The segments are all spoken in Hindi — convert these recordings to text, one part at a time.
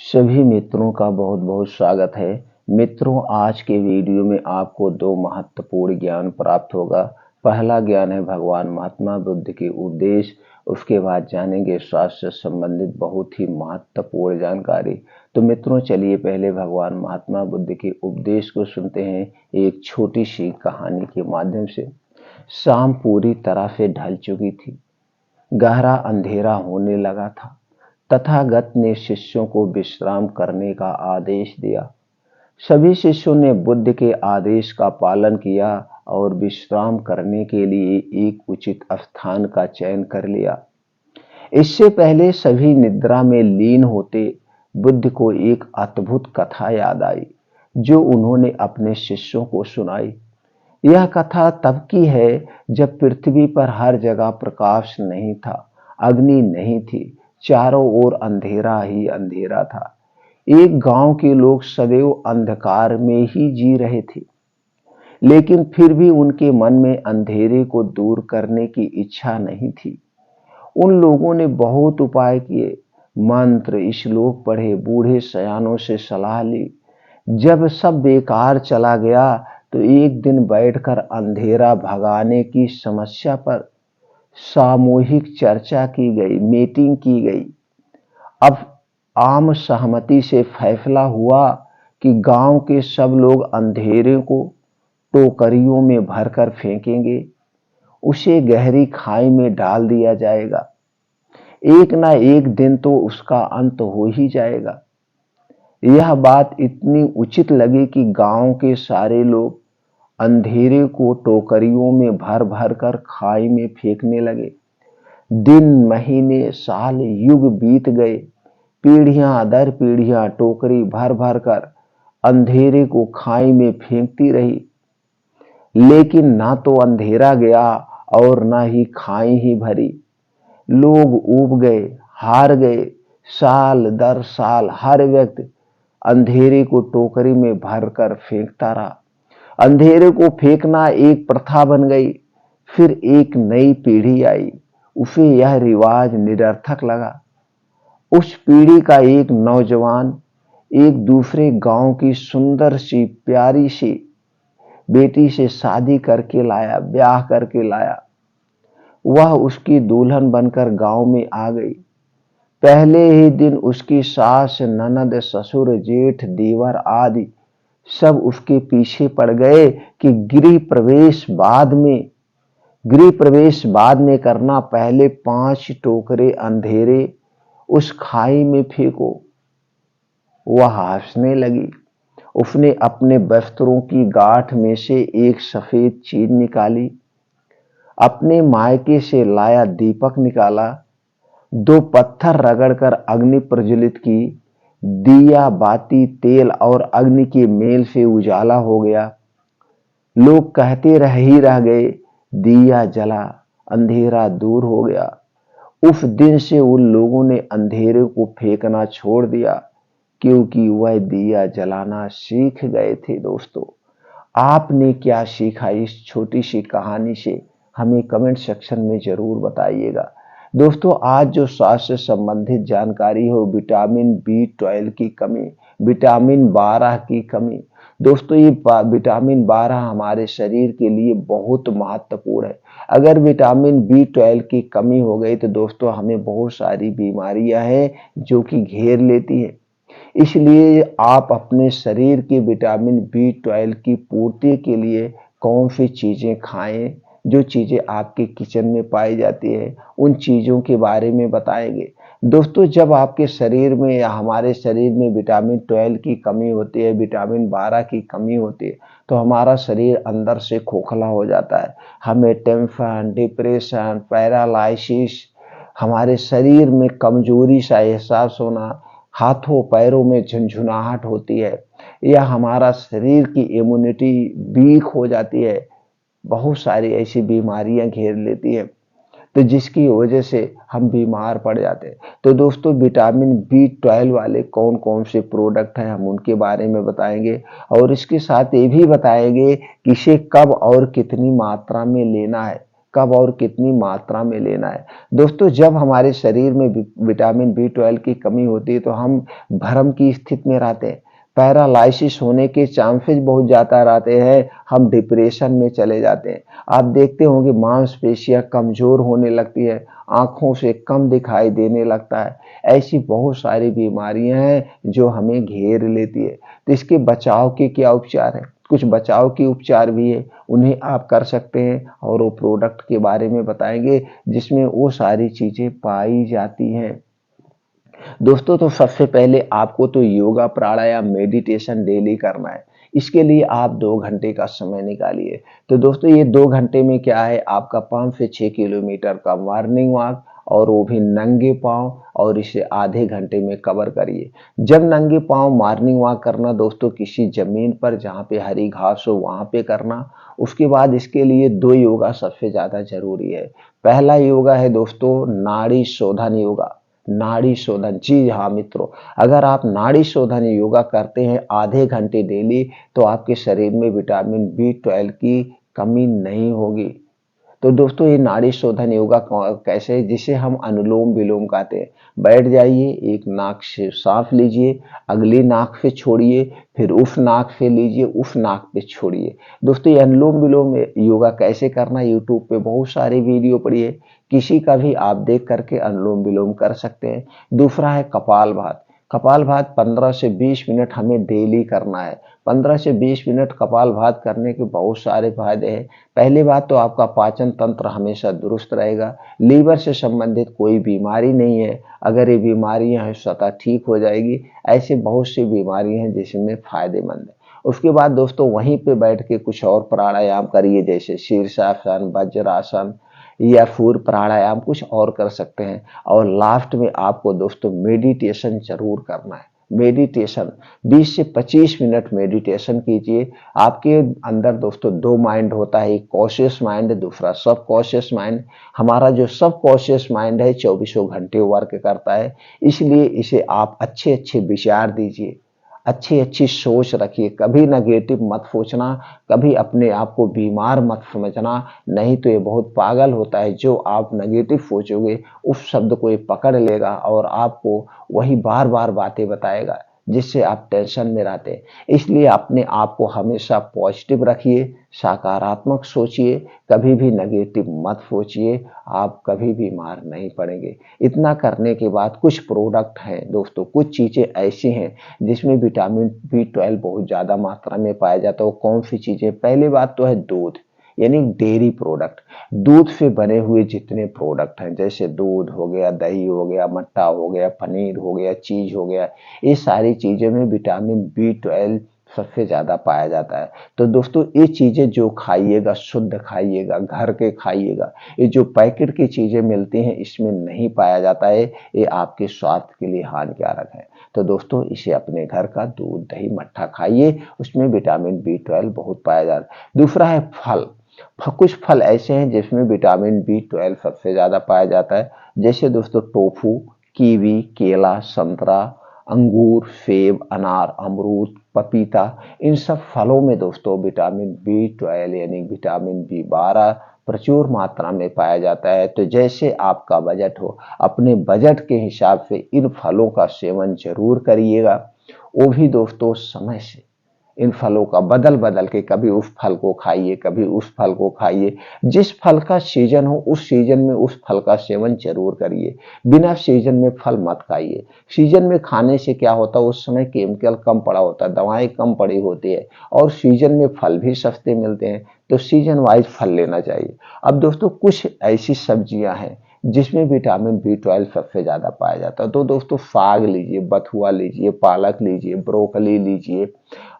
सभी मित्रों का बहुत बहुत स्वागत है। मित्रों, आज के वीडियो में आपको दो महत्वपूर्ण ज्ञान प्राप्त होगा। पहला ज्ञान है भगवान महात्मा बुद्ध के उपदेश। उसके बाद जानेंगे स्वास्थ्य से संबंधित बहुत ही महत्वपूर्ण जानकारी। तो मित्रों, चलिए पहले भगवान महात्मा बुद्ध के उपदेश को सुनते हैं एक छोटी सी कहानी के माध्यम से। शाम पूरी तरह से ढल चुकी थी। गहरा अंधेरा होने लगा था। तथागत ने शिष्यों को विश्राम करने का आदेश दिया। सभी शिष्यों ने बुद्ध के आदेश का पालन किया और विश्राम करने के लिए एक उचित स्थान का चयन कर लिया। इससे पहले सभी निद्रा में लीन होते, बुद्ध को एक अद्भुत कथा याद आई जो उन्होंने अपने शिष्यों को सुनाई। यह कथा तब की है जब पृथ्वी पर हर जगह प्रकाश नहीं था, अग्नि नहीं थी, चारों ओर अंधेरा ही अंधेरा था। एक गांव के लोग सदैव अंधकार में ही जी रहे थे, लेकिन फिर भी उनके मन में अंधेरे को दूर करने की इच्छा नहीं थी। उन लोगों ने बहुत उपाय किए, मंत्र, श्लोक पढ़े, बूढ़े सयानों से सलाह ली। जब सब बेकार चला गया तो एक दिन बैठकर अंधेरा भगाने की समस्या पर सामूहिक चर्चा की गई, मीटिंग की गई। अब आम सहमति से फैसला हुआ कि गांव के सब लोग अंधेरे को टोकरियों में भरकर फेंकेंगे, उसे गहरी खाई में डाल दिया जाएगा। एक ना एक दिन तो उसका अंत हो ही जाएगा। यह बात इतनी उचित लगी कि गांव के सारे लोग अंधेरे को टोकरियों में भर भर कर खाई में फेंकने लगे। दिन, महीने, साल, युग बीत गए। पीढ़ियां दर पीढ़ियां टोकरी भर भर कर अंधेरे को खाई में फेंकती रही, लेकिन ना तो अंधेरा गया और ना ही खाई ही भरी। लोग ऊब गए, हार गए। साल दर साल हर व्यक्ति अंधेरे को टोकरी में भरकर फेंकता रहा। अंधेरे को फेंकना एक प्रथा बन गई। फिर एक नई पीढ़ी आई, उसे यह रिवाज निरर्थक लगा। उस पीढ़ी का एक नौजवान एक दूसरे गांव की सुंदर सी प्यारी सी बेटी से शादी करके लाया, ब्याह करके लाया। वह उसकी दुल्हन बनकर गांव में आ गई। पहले ही दिन उसकी सास, ननद, ससुर, जेठ, देवर आदि सब उसके पीछे पड़ गए कि गृह प्रवेश बाद में करना, पहले 5 टोकरे अंधेरे उस खाई में फेंको। वह हंसने लगी। उसने अपने वस्त्रों की गांठ में से एक सफेद चीज निकाली, अपने मायके से लाया दीपक निकाला, 2 पत्थर रगड़कर अग्नि प्रज्वलित की। दिया बाती तेल और अग्नि के मेल से उजाला हो गया। लोग कहते रह गए, दिया जला, अंधेरा दूर हो गया। उस दिन से उन लोगों ने अंधेरे को फेंकना छोड़ दिया, क्योंकि वह दिया जलाना सीख गए थे। दोस्तों, आपने क्या सीखा इस छोटी सी कहानी से, हमें कमेंट सेक्शन में जरूर बताइएगा। दोस्तों, आज जो स्वास्थ्य से संबंधित जानकारी हो, विटामिन B12 की कमी, विटामिन 12 की कमी। दोस्तों, ये विटामिन 12 हमारे शरीर के लिए बहुत महत्वपूर्ण है। अगर विटामिन B12 की कमी हो गई तो दोस्तों हमें बहुत सारी बीमारियां हैं जो कि घेर लेती हैं। इसलिए आप अपने शरीर के विटामिन B12 की पूर्ति के लिए कौन सी चीजें खाएं, जो चीजें आपके किचन में पाई जाती है, उन चीजों के बारे में बताएंगे। दोस्तों, जब आपके शरीर में या हमारे शरीर में विटामिन 12 की कमी होती है, विटामिन 12 की कमी होती है, तो हमारा शरीर अंदर से खोखला हो जाता है। हमें टेंशन, डिप्रेशन, पैरालाइसिस, हमारे शरीर में कमजोरी सा एहसास होना, हाथों पैरों में झुंझुनाहट होती है, या हमारा शरीर की इम्यूनिटी वीक हो जाती है। बहुत सारी ऐसी बीमारियां घेर लेती है, तो जिसकी वजह से हम बीमार पड़ जाते हैं। तो दोस्तों, विटामिन B12 वाले कौन कौन से प्रोडक्ट हैं, हम उनके बारे में बताएंगे, और इसके साथ ये भी बताएंगे कि इसे कब और कितनी मात्रा में लेना है, कब और कितनी मात्रा में लेना है। दोस्तों जब हमारे शरीर में विटामिन B12 की कमी होती है तो हम भ्रम की स्थिति में रहते हैं, पैरालाइसिस होने के चांसेस बहुत ज़्यादा रहते हैं, हम डिप्रेशन में चले जाते हैं। आप देखते होंगे मांसपेशियां कमजोर होने लगती है, आंखों से कम दिखाई देने लगता है। ऐसी बहुत सारी बीमारियां हैं जो हमें घेर लेती है। तो इसके बचाव के क्या उपचार हैं? कुछ बचाव के उपचार भी है, उन्हें आप कर सकते हैं और वो प्रोडक्ट के बारे में बताएंगे जिसमें वो सारी चीजें पाई जाती हैं। दोस्तों तो सबसे पहले आपको तो योगा प्राणायाम मेडिटेशन डेली करना है। इसके लिए आप 2 घंटे का समय निकालिए। तो दोस्तों ये 2 घंटे में क्या है, आपका 5 से 6 किलोमीटर का मॉर्निंग वॉक और वो भी नंगे पांव, और इसे आधे घंटे में कवर करिए। जब नंगे पांव मॉर्निंग वॉक करना दोस्तों किसी जमीन पर जहाँ पे हरी घास हो वहां पे करना। उसके बाद इसके लिए 2 योगा सबसे ज्यादा जरूरी है। पहला योगा है दोस्तों नाड़ी शोधन योगा। नाड़ी शोधन, जी हाँ मित्रों, अगर आप नाड़ी शोधन योगा करते हैं आधे घंटे डेली तो आपके शरीर में विटामिन B12 की कमी नहीं होगी। तो दोस्तों ये नाड़ी शोधन योगा कैसे, जिसे हम अनुलोम विलोम कहते हैं। बैठ जाइए, एक नाक से सांस लीजिए, अगली नाक से छोड़िए, फिर उस नाक से लीजिए, उस नाक पे छोड़िए। दोस्तों ये अनुलोम विलोम योगा कैसे करना, यूट्यूब पे बहुत सारी वीडियो पड़ी है, किसी का भी आप देख करके अनुलोम विलोम कर सकते हैं। दूसरा है कपालभाति। कपालभाति 15 से 20 मिनट हमें डेली करना है। 15 से 20 मिनट कपालभाति करने के बहुत सारे फायदे हैं। पहली बात तो आपका पाचन तंत्र हमेशा दुरुस्त रहेगा, लीवर से संबंधित कोई बीमारी नहीं है, अगर ये बीमारियां हैं स्वतः ठीक हो जाएगी। ऐसे बहुत सी बीमारियां हैं जिसमें फायदेमंद है। उसके बाद दोस्तों वहीं पे बैठ के कुछ और प्राणायाम करिए, जैसे शीर्षासन, वज्रासन या फिर प्राणायाम कुछ और कर सकते हैं। और लास्ट में आपको दोस्तों मेडिटेशन जरूर करना है। मेडिटेशन 20 से 25 मिनट मेडिटेशन कीजिए। आपके अंदर दोस्तों 2 माइंड होता है, एक कॉन्शियस माइंड, दूसरा सब कॉन्शियस माइंड। हमारा जो सब कॉन्शियस माइंड है 24 घंटे वर्क करता है, इसलिए इसे आप अच्छे अच्छे विचार दीजिए, अच्छी अच्छी सोच रखिए। कभी नेगेटिव मत सोचना, कभी अपने आप को बीमार मत समझना, नहीं तो ये बहुत पागल होता है। जो आप नेगेटिव सोचोगे उस शब्द को ये पकड़ लेगा और आपको वही बार बार बातें बताएगा, जिससे आप टेंशन में रहते हैं। इसलिए अपने आप को हमेशा पॉजिटिव रखिए, सकारात्मक सोचिए, कभी भी नेगेटिव मत सोचिए, आप कभी बीमार नहीं पड़ेंगे। इतना करने के बाद कुछ प्रोडक्ट हैं दोस्तों, कुछ चीज़ें ऐसी हैं जिसमें विटामिन B12 बहुत ज़्यादा मात्रा में पाया जाता है। वो कौन सी चीज़ें? पहली बात तो है दूध, यानी डेयरी प्रोडक्ट। दूध से बने हुए जितने प्रोडक्ट हैं, जैसे दूध हो गया, दही हो गया, मट्ठा हो गया, पनीर हो गया, चीज हो गया, ये सारी चीज़ों में विटामिन B12 सबसे ज़्यादा पाया जाता है। तो दोस्तों ये चीज़ें जो खाइएगा शुद्ध खाइएगा, घर के खाइएगा। ये जो पैकेट की चीज़ें मिलती हैं इसमें नहीं पाया जाता है, ये आपके स्वास्थ्य के लिए हानिकारक है। तो दोस्तों इसे अपने घर का दूध, दही, मट्ठा खाइए, उसमें विटामिन B12 बहुत पाया जाता है। दूसरा है फल। कुछ फल ऐसे हैं जिसमें विटामिन B12 सबसे ज्यादा पाया जाता है, जैसे दोस्तों टोफू, कीवी, केला, संतरा, अंगूर, सेब, अनार, अमरूद, पपीता। इन सब फलों में दोस्तों विटामिन B12 यानी विटामिन B12 प्रचुर मात्रा में पाया जाता है। तो जैसे आपका बजट हो, अपने बजट के हिसाब से इन फलों का सेवन जरूर करिएगा। वो भी दोस्तों समय से, इन फलों का बदल बदल के, कभी उस फल को खाइए, कभी उस फल को खाइए। जिस फल का सीजन हो उस सीजन में उस फल का सेवन जरूर करिए। बिना सीजन में फल मत खाइए। सीजन में खाने से क्या होता है, उस समय केमिकल कम पड़ा होता है, दवाएं कम पड़ी होती है, और सीजन में फल भी सस्ते मिलते हैं, तो सीजन वाइज फल लेना चाहिए। अब दोस्तों कुछ ऐसी सब्जियां हैं जिसमें विटामिन B12 सबसे ज्यादा पाया जाता है। तो दोस्तों साग लीजिए, बथुआ लीजिए, पालक लीजिए, ब्रोकली लीजिए।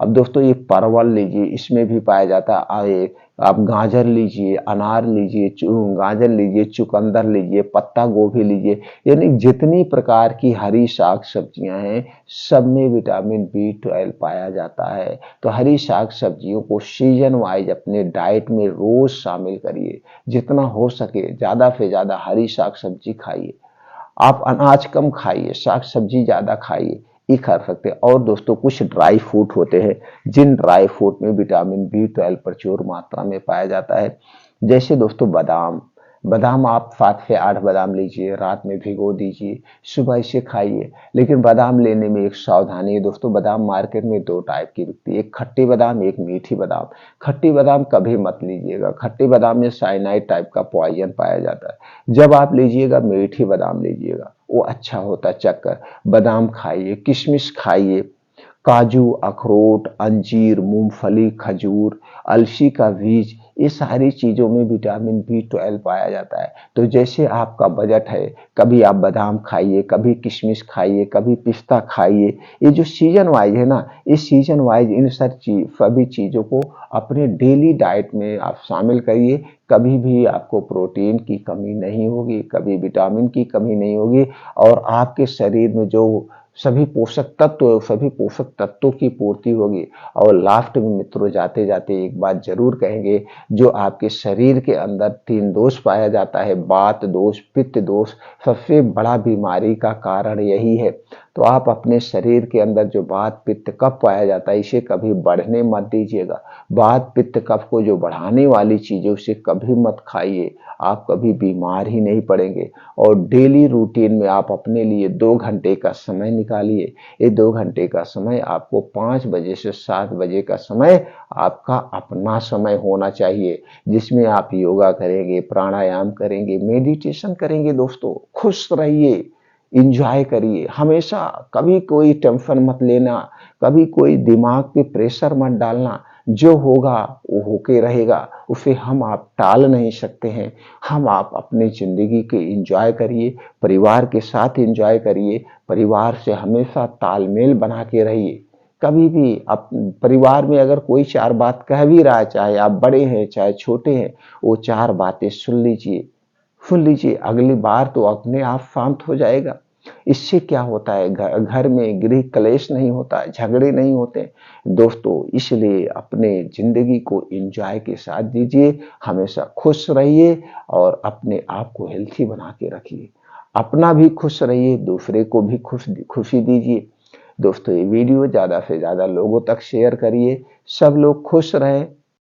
अब दोस्तों ये परवल लीजिए, इसमें भी पाया जाता है। आप गाजर लीजिए, अनार लीजिए, गाजर लीजिए, चुकंदर लीजिए, पत्ता गोभी लीजिए, यानी जितनी प्रकार की हरी साग सब्जियां हैं सब में विटामिन B12 पाया जाता है। तो हरी साग सब्जियों को सीजन वाइज अपने डाइट में रोज शामिल करिए। जितना हो सके ज्यादा से ज्यादा हरी साग सब्जी खाइए। आप अनाज कम खाइए, साग सब्जी ज्यादा खाइए, ये खा सकते हैं। और दोस्तों कुछ ड्राई फ्रूट होते हैं जिन ड्राई फ्रूट में विटामिन B12 प्रचुर मात्रा में पाया जाता है। जैसे दोस्तों बादाम, बादाम आप 7 से 8 बादाम लीजिए, रात में भिगो दीजिए, सुबह इसे खाइए। लेकिन बादाम लेने में एक सावधानी है दोस्तों, बादाम मार्केट में 2 टाइप की बिकती है, एक खट्टी बादाम, एक मीठी बादाम। खट्टी बादाम कभी मत लीजिएगा, खट्टी बादाम में साइनाइड टाइप का पॉइजन पाया जाता है। जब आप लीजिएगा मीठी बादाम लीजिएगा, वो अच्छा होता है चक्कर। बादाम खाइए, किशमिश खाइए, काजू, अखरोट, अंजीर, मूंगफली, खजूर, अलसी का बीज, ये सारी चीज़ों में विटामिन बी 12 पाया जाता है। तो जैसे आपका बजट है, कभी आप बादाम खाइए, कभी किशमिश खाइए, कभी पिस्ता खाइए। ये जो सीजन वाइज है ना, इस सीजन वाइज इन सभी चीज़ों को अपने डेली डाइट में आप शामिल करिए। कभी भी आपको प्रोटीन की कमी नहीं होगी, कभी विटामिन की कमी नहीं होगी, और आपके शरीर में जो सभी पोषक तत्वों की पूर्ति होगी। और लास्ट में मित्रों जाते जाते एक बात जरूर कहेंगे, जो आपके शरीर के अंदर 3 दोष पाया जाता है, वात दोष, पित्त दोष, सबसे बड़ा बीमारी का कारण यही है। तो आप अपने शरीर के अंदर जो वात पित्त कफ पाया जाता है, इसे कभी बढ़ने मत दीजिएगा। वात पित्त कफ को जो बढ़ाने वाली चीजें, उसे कभी मत खाइए, आप कभी बीमार ही नहीं पड़ेंगे। और डेली रूटीन में आप अपने लिए 2 घंटे का समय निकालिए। ये 2 घंटे का समय आपको 5 बजे से 7 बजे का समय आपका अपना समय होना चाहिए, जिसमें आप योगा करेंगे, प्राणायाम करेंगे, मेडिटेशन करेंगे। दोस्तों खुश रहिए, इंजॉय करिए हमेशा। कभी कोई टेंशन मत लेना, कभी कोई दिमाग पे प्रेशर मत डालना। जो होगा वो होके रहेगा, उसे हम आप टाल नहीं सकते हैं। हम आप अपनी जिंदगी के इंजॉय करिए, परिवार के साथ इंजॉय करिए, परिवार से हमेशा तालमेल बना के रहिए। कभी भी आप परिवार में अगर कोई 4 बात कह भी रहा है, चाहे आप बड़े हैं चाहे छोटे हैं, वो 4 बातें सुन लीजिए, अगली बार तो अपने आप शांत हो जाएगा। इससे क्या होता है, घर में गृह क्लेश नहीं होता है, झगड़े नहीं होते दोस्तों। इसलिए अपने जिंदगी को एंजॉय के साथ दीजिए, हमेशा खुश रहिए और अपने आप को हेल्थी बना के रखिए। अपना भी खुश रहिए, दूसरे को भी खुशी दीजिए। दोस्तों ये वीडियो ज़्यादा से ज़्यादा लोगों तक शेयर करिए। सब लोग खुश रहें,